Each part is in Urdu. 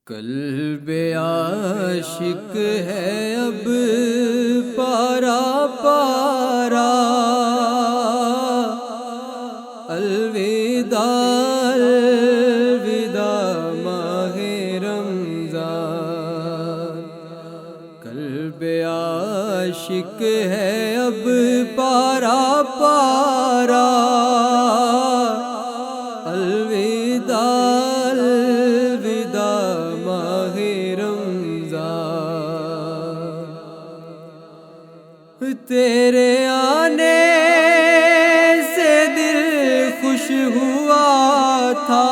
قلب عاشق ہے اب پارا پارا، الوداع الوداع ماہ رمضان۔ قلب عاشق ہے اب پارا پارا، الوداع الوداع ماہ رمضان۔ تیرے آنے سے دل خوش ہوا تھا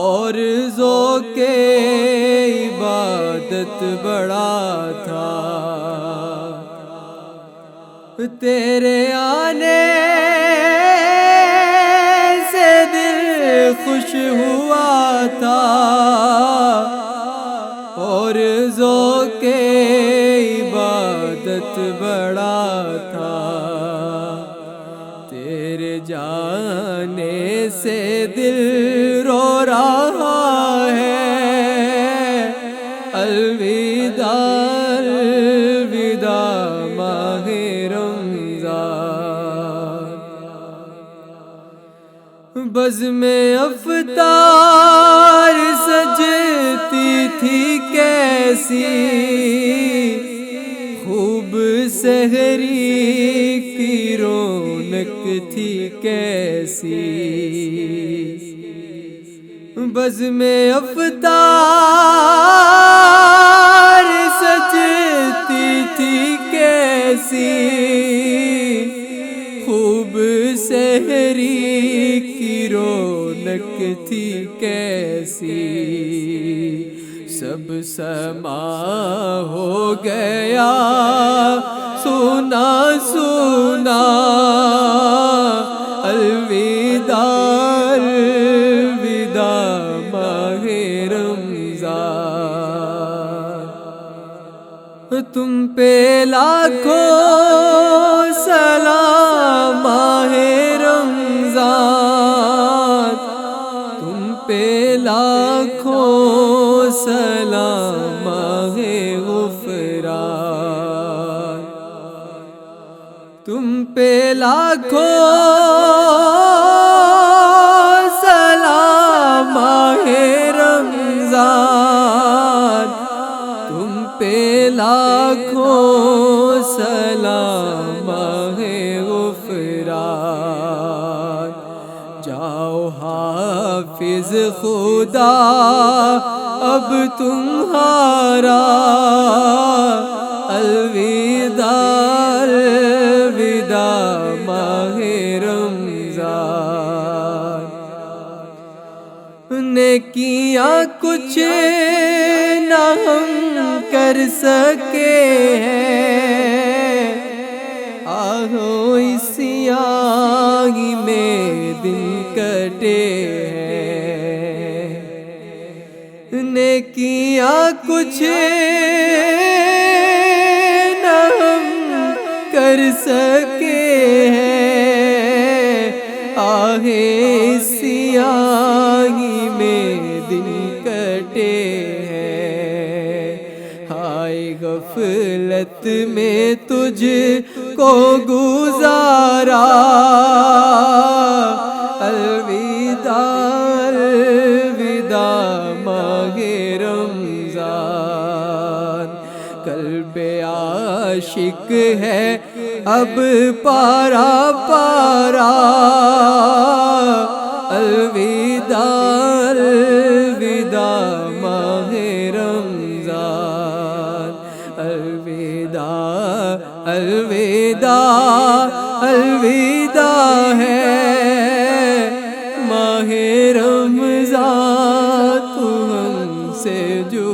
اور ذوق عبادت بڑا تھا۔ تیرے آنے سے دل خوش ہوا تھا اور ذوق عبادت بڑا تھا۔ تیرے جانے سے دل رو رہا ہے، الوداع الوداع ماہ رمضان۔ بزم افطار سجتی تھی کیسی، خوب سحری کی رونق تھی کیسی۔ بزم افطار سجتی تھی کیسی، خوب سحری کی رونق تھی کیسی۔ سب سما ہو گیا سونا سونا، الوداع الوداع ماہ رمضان۔ تم پہ لاکھوں سلام ماہ رمضان، تم پہ لاکھوں سلام ماہ غفران۔ تم پہ لاکھوں سلام ماہ رمضان، تم پہ لاکھوں سلام ماہ غفران۔ جاؤ حافظ خدا اب تمہارا، الوداع الوداع ماہ رمضان۔ نیکیاں کچھ نہ ہم کر سکے ہیں، آہو اس سیاہی میں دن کٹے ہیں۔ نیکیاں کچھ نہ ہم کر سکے ہیں، آہے اس سیاہی میں دن کٹے ہیں۔ ہائے غفلت میں تجھ کو گزارا، الوداع الوداع ماہ رمضان۔ قلب عاشق ہے اب پارا پارا، الوداع الوداع ماہ رمضان۔ الوداع الوداع الوداع ہے ماہ رمضان، تو ہم سے جو